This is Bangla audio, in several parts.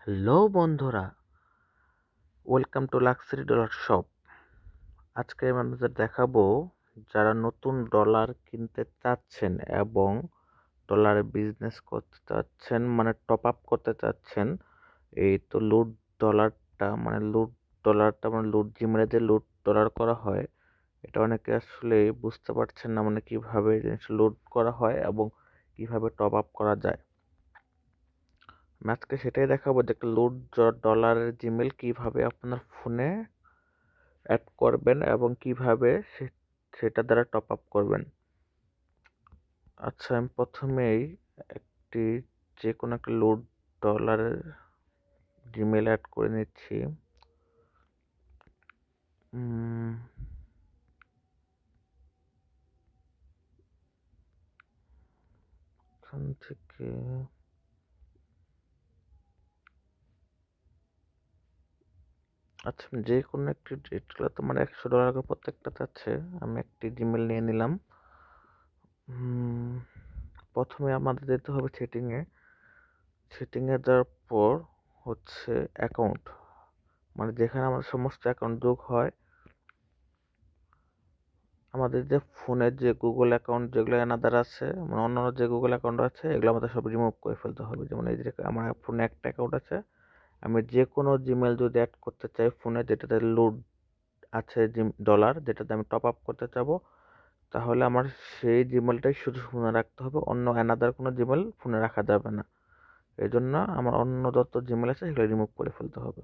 হ্যালো বন্ধুরা, welcome to luxury dollar shop. আজকে আমি আপনাদের দেখাবো যারা নতুন ডলার কিনতে চাচ্ছেন এবং ডলারে বিজনেস করতে চাচ্ছেন, মানে টপ আপ করতে চাচ্ছেন। এই তো লুট জিমেলে যে লুট ডলার করা হয়, এটা অনেকে আসলে বুঝতে পারছেন না, মানে কিভাবে জিনিসটা লুট করা হয় এবং কিভাবে টপ আপ করা যায়। আমি আজকে সেটাই দেখাবো যে একটা লুট ডলারের জিমেল কিভাবে আপনার ফোনে অ্যাড করবেন এবং কিভাবে সেটা দ্বারা টপ আপ করবেন। আচ্ছা, আমি প্রথমেই একটি যে কোনো একটা লুট ডলারের জিমেল অ্যাড করে নিচ্ছি। এখান থেকে আচ্ছা, যে কোনো একটি ডেটগুলো তোমার $100 করে প্রত্যেকটাতে আছে। আমি একটি জিমেল নিয়ে নিলাম। প্রথমে আমাদের যেতে হবে সেটিংয়ে যাওয়ার পর হচ্ছে অ্যাকাউন্ট, মানে যেখানে আমাদের সমস্ত অ্যাকাউন্ট যোগ হয়। আমাদের যে ফোনের যে গুগল অ্যাকাউন্ট যেগুলো অ্যানাদার আছে, মানে অন্যান্য যে গুগল অ্যাকাউন্ট আছে, এগুলো আমাদের সব রিমুভ করে ফেলতে হবে। যেমন এই যে আমার ফোনে একটা অ্যাকাউন্ট আছে, আমি যে কোনো জিমেল যদি অ্যাড করতে চাই ফোনে, যেটাতে লোড আছে ডলার, যেটাতে আমি টপ আপ করতে চাবো, তাহলে আমার সেই জিমেলটাই শুধু ফোনে রাখতে হবে, অন্য অ্যানাদার কোনো জিমেল ফোনে রাখা যাবে না। এই জন্য আমার অন্য যত জিমেল আছে সেগুলো রিমুভ করে ফেলতে হবে।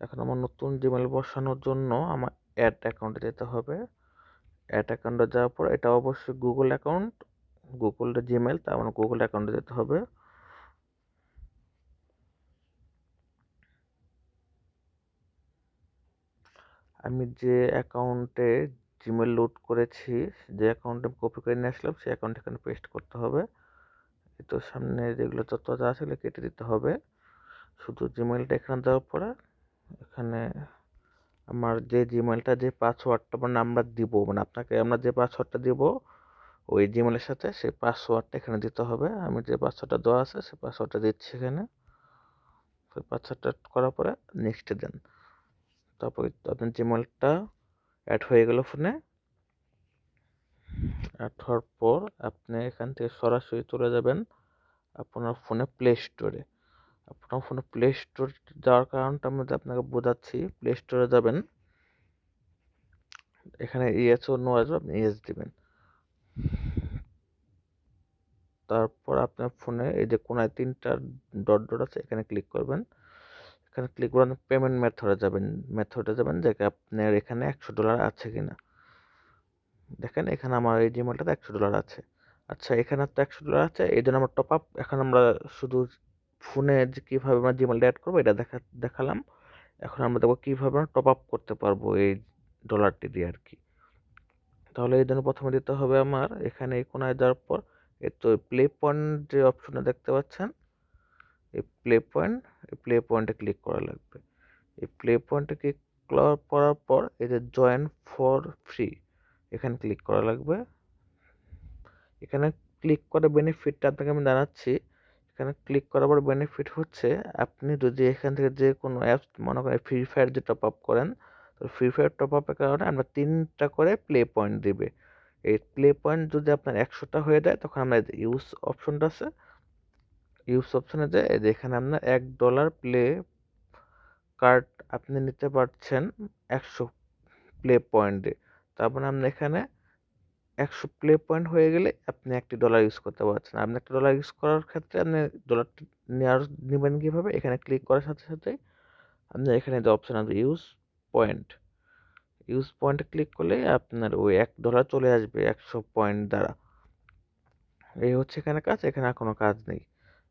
এখন আমার নতুন জিমেল বসানোর জন্য আমার অ্যাড অ্যাকাউন্টে যেতে হবে। অ্যাড অ্যাকাউন্টে যাওয়ার পর, এটা অবশ্যই গুগল অ্যাকাউন্ট, গুগল জিমেল, তার মানে গুগল অ্যাকাউন্টে যেতে হবে। আমি যে অ্যাকাউন্টে জিমেল লোড করেছি, যে অ্যাকাউন্টে কপি করে নিয়ে আসলাম, সেই অ্যাকাউন্ট এখানে পেস্ট করতে হবে। তো সামনে যেগুলো যত যা আছে সেগুলো কেটে দিতে হবে। শুধু জিমেলটা এখানে দেওয়ার পরে এখানে আমার যে জিমেলটা, যে পাসওয়ার্ডটা মানে আমরা দিব, মানে আপনাকে আমরা যে পাসওয়ার্ডটা দিব ওই জিমেলের সাথে সেই পাসওয়ার্ডটা এখানে দিতে হবে। আমি যে পাসওয়ার্ডটা দেওয়া আছে সেই পাসওয়ার্ডটা দিচ্ছি এখানে। সেই পাসওয়ার্ডটা করার পরে নেক্সটে দেন। তারপরে আপনার জিমেলটা অ্যাড হয়ে গেল ফোনে। অ্যাড হওয়ার পর আপনি এখান থেকে সরাসরি চলে যাবেন আপনার ফোনে প্লে স্টোরে। আপনার ফোনে প্লে স্টোর যাওয়ার কারণটা আমি আপনাকে বোঝাচ্ছি। প্লে স্টোরে যাবেন, এখানে ইয়েস ও নো আসবে, আপনি ইয়েস দিবেন। তারপর আপনার ফোনে এই যে কোনায় 3টা ডট ডট আছে, এখানে ক্লিক করবেন। এখানে ক্লিক করে পেমেন্ট মেথডে যাবেন যে আপনার এখানে $100 আছে কিনা। দেখেন এখানে আমার এই জিমেলটাতে $100 আছে। আচ্ছা, এখানে তো $100 আছে, এই জন্য আমরা টপ আপ, এখন আমরা শুধু ফোনে যে কীভাবে আমরা জিমেলটা অ্যাড করবো এটা দেখালাম। এখন আমরা দেখবো কীভাবে আমরা টপ আপ করতে পারবো এই ডলারটি দিয়ে আর কি। তাহলে এই জন্য প্রথমে দিতে হবে আমার এখানে এই কোনায় যাওয়ার পর, এই তো প্লে পয়েন্ট যে অপশনে দেখতে পাচ্ছেন, এই প্লে পয়েন্টে ক্লিক করা লাগবে। এই প্লে পয়েন্টে ক্লিক করার পর এই যে জয়েন ফর ফ্রি, এখানে ক্লিক করা লাগবে। এখানে ক্লিক করে বেনিফিটটা আপনাকে আমি জানাচ্ছি। এখানে ক্লিক করার পর বেনিফিট হচ্ছে, আপনি যদি এখান থেকে যে কোনো অ্যাপস, মনে করেন ফ্রি ফায়ার যে টপ আপ করেন, তো ফ্রি ফায়ার টপ আপের কারণে আমরা 3টা করে প্লে পয়েন্ট দিবে। এই প্লে পয়েন্ট যদি আপনার 100টা হয়ে যায়, তখন আমরা ইউজ অপশনটা আছে, ইউজ অপশনে যায় এখানে আপনার $1 প্লে কার্ড আপনি নিতে পারছেন 100 প্লে পয়েন্টে। তারপরে আপনি এখানে 100 প্লে পয়েন্ট হয়ে গেলে আপনি $1 ইউজ করতে পারছেন। আপনি $1 ইউজ করার ক্ষেত্রে আপনি ডলারটি নেবেন কীভাবে, এখানে ক্লিক করার সাথে সাথে আপনি এখানে যে অপশন আছে ইউজ পয়েন্টে ক্লিক করলে আপনার ওই $1 চলে আসবে 100 পয়েন্ট দ্বারা। এই হচ্ছে এখানে কাজ, এখানে আর কোনো কাজ নেই।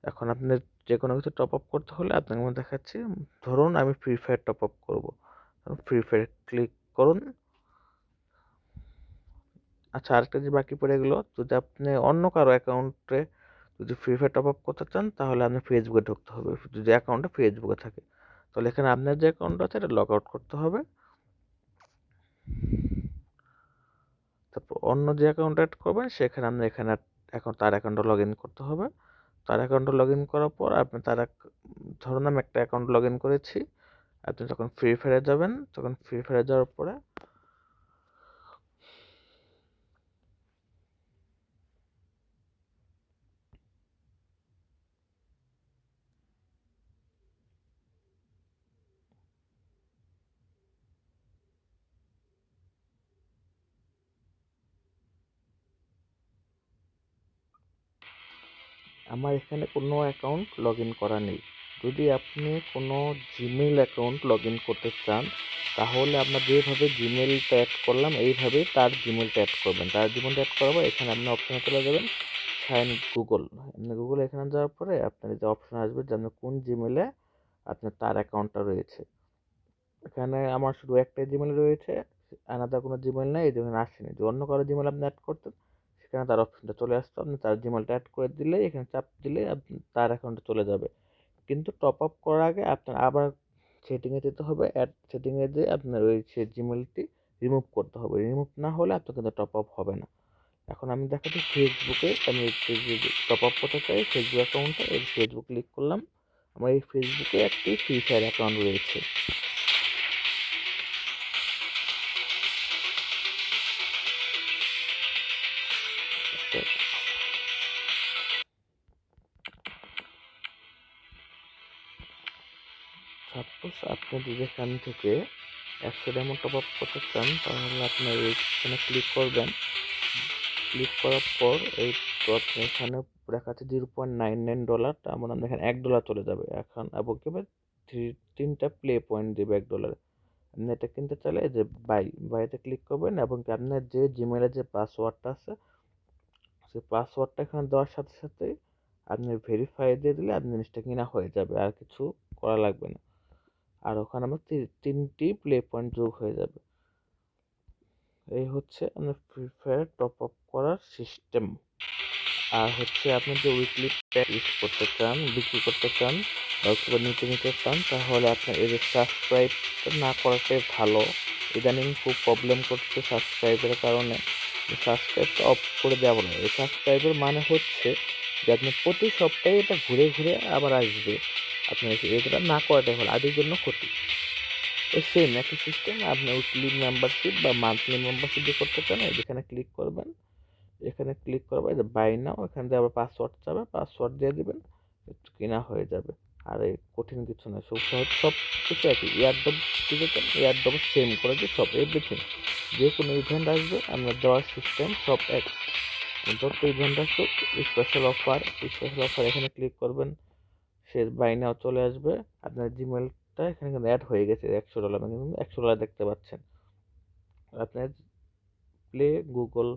এখন আপনার যে কোনো কিছু টপ আপ করতে হলে আপনাকে আমি দেখাচ্ছি। ধরুন আমি ফ্রি ফায়ার টপ আপ করবো, ফ্রি ফায়ার ক্লিক করুন। আচ্ছা, আরেকটা যে বাকি পড়ে গেলো, যদি আপনি অন্য কারো অ্যাকাউন্টে যদি ফ্রি ফায়ার টপ আপ করতে চান, তাহলে আপনি ফেসবুকে ঢুকতে হবে। যদি অ্যাকাউন্টটা ফেসবুকে থাকে, তাহলে এখানে আপনার যে অ্যাকাউন্ট আছে এটা লগ আউট করতে হবে। তারপর অন্য যে অ্যাকাউন্ট অ্যাড করবেন সেখানে আপনি এখানে এখন তার অ্যাকাউন্টে লগ ইন করতে হবে। তার অ্যাকাউন্টে লগ ইন করার পর আপনি ধরুন আমি একটা অ্যাকাউন্ট লগ ইন করেছি, আপনি যখন ফ্রি ফায়ারে যাবেন, তখন ফ্রি ফায়ারে যাওয়ার পরে আমার এখানে কোনো অ্যাকাউন্ট লগ ইন করা নেই। যদি আপনি কোনো জিমেইল অ্যাকাউন্ট লগ ইন করতে চান, তাহলে আমরা যেভাবে জিমেইলটা অ্যাড করলাম এইভাবেই তার জিমেইলটা অ্যাড করবেন। তার জিমেইলটা অ্যাড করার পর এখানে আপনি অপশনে চলে যাবেন সাইন গুগল। আপনি গুগলে এখানে যাওয়ার পরে আপনার যে অপশন আসবে যে আপনার কোন জিমেইলে আপনার তার অ্যাকাউন্টটা রয়েছে। এখানে আমার শুধু একটাই জিমেইল রয়েছে, আলাদা কোনো জিমেইল নাই, এই জন্য আসেনি। যদি অন্য কারো জিমেইল আপনি অ্যাড করতেন, সেখানে তার অপশনটা চলে আসতো, আপনি তার জিমেইলটা অ্যাড করে দিলেই এখানে চাপ দিলেই আপনি তার অ্যাকাউন্টে চলে যাবে। কিন্তু টপ আপ করার আগে আপনার আবার সেটিংয়ে যেতে হবে, অ্যাড সেটিংয়ে যেয়ে আপনার ওই সে জিমেইলটি রিমুভ করতে হবে। রিমুভ না হলে আপনার কিন্তু টপ আপ হবে না। এখন আমি দেখাচ্ছি ফেসবুকে, আমি টপ আপ করতে চাই ফেসবুক অ্যাকাউন্টে, এই ফেসবুক ক্লিক করলাম। আমার এই ফেসবুকে একটি ফ্রি ফায়ার অ্যাকাউন্ট রয়েছে। সাপোজ আপনি যদি এখান থেকে 100 ডায়মন্ড টপ আপ করতে চান, তাহলে আপনার এখানে ক্লিক করবেন। ক্লিক করার পর এই তো আপনি এখানে দেখাচ্ছে $0.99, তার মানে আপনার এখানে $1 চলে যাবে এখন, এবং কি তিনটা প্লে পয়েন্ট দেবে $1। আপনি এটা কিনতে চাইলে যে বাইতে ক্লিক করবেন, এবং কি আপনার যে জিমেইলের যে পাসওয়ার্ডটা আছে, সেই পাসওয়ার্ডটা এখানে দেওয়ার সাথে সাথেই আপনি ভেরিফাই দিয়ে দিলে আপনার জিনিসটা কিনা হয়ে যাবে, আর কিছু করা লাগবে না। আর ওখানে আমার তিনটি প্লে পয়েন্ট যোগ হয়ে যাবে। এই হচ্ছে আপনার ফ্রি ফায়ার টপ আপ করার সিস্টেম। আর হচ্ছে আপনি যে উইকলি প্যাক ইউজ করতে চান, বিক্রি করতে চান, বা নিতে চান, তাহলে আপনার এই যে সাবস্ক্রাইব না করাটাই ভালো। ইদানিং খুব প্রবলেম করছে সাবস্ক্রাইবের কারণে। সাবস্ক্রাইবটা অফ করে দেওয়া ভালো। এই সাবস্ক্রাইবের মানে হচ্ছে যে আপনি প্রতি সপ্তাহে এটা ঘুরে ঘুরে আবার আসবে। আপনার এটা না করাটাই ভালো, আদির জন্য ক্ষতি। এই সেম একই সিস্টেম, আপনি উইকলি মেম্বারশিপ বা মান্থলি মেম্বারশিপ দিয়ে করতে চান, এখানে ক্লিক করবেন। এখানে ক্লিক করবে যে বাই নাও, এখান থেকে আবার পাসওয়ার্ড চাবে, পাসওয়ার্ড দিয়ে দিবেন, কেনা হয়ে যাবে। আর এই কঠিন কিছু নয়, সব সহজ, সব কিছু একই। এয়ারড্রপ দিতে চান, এয়ারড্রপ সেম করে দিয়ে সব এভরিথিং, যে কোনো ইভেন্ট আসবে আমরা দেওয়ার সিস্টেম সব এক। যত ইভেন্ট আসুক, স্পেশাল অফার, স্পেশাল অফার এখানে ক্লিক করবেন, সে বাই নাও চলে আসবে। আপনার জিমেলটা এখানে কিন্তু অ্যাড হয়ে গেছে $100, কিন্তু $100 দেখতে পাচ্ছেন। আপনার প্লে গুগল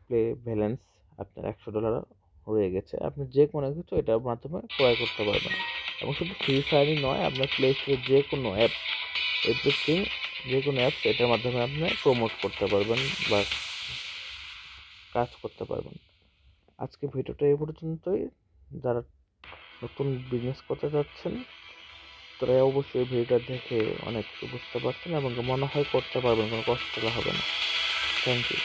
প্লে ব্যালেন্স আপনার $100 হয়ে গেছে। আপনি যে কোনো কিছু এটার মাধ্যমে ক্রয় করতে পারবেন, এবং শুধু ফ্রি ফায়ারই নয়, আপনার প্লে স্টোরে যে কোনো অ্যাপ, এভরিথিং, যে কোনো অ্যাপস এটার মাধ্যমে আপনি প্রমোট করতে পারবেন বা কাজ করতে পারবেন। আজকে ভিডিওটা এই পর্যন্তই। যারা নতুন বিজনেস করতে যাচ্ছেন, তারা অবশ্যই ভিডিওটা দেখে অনেক কিছু বুঝতে পারছেন এবং মনে হয় করতে পারবেন, কোনো কষ্ট হবে না। Thank you.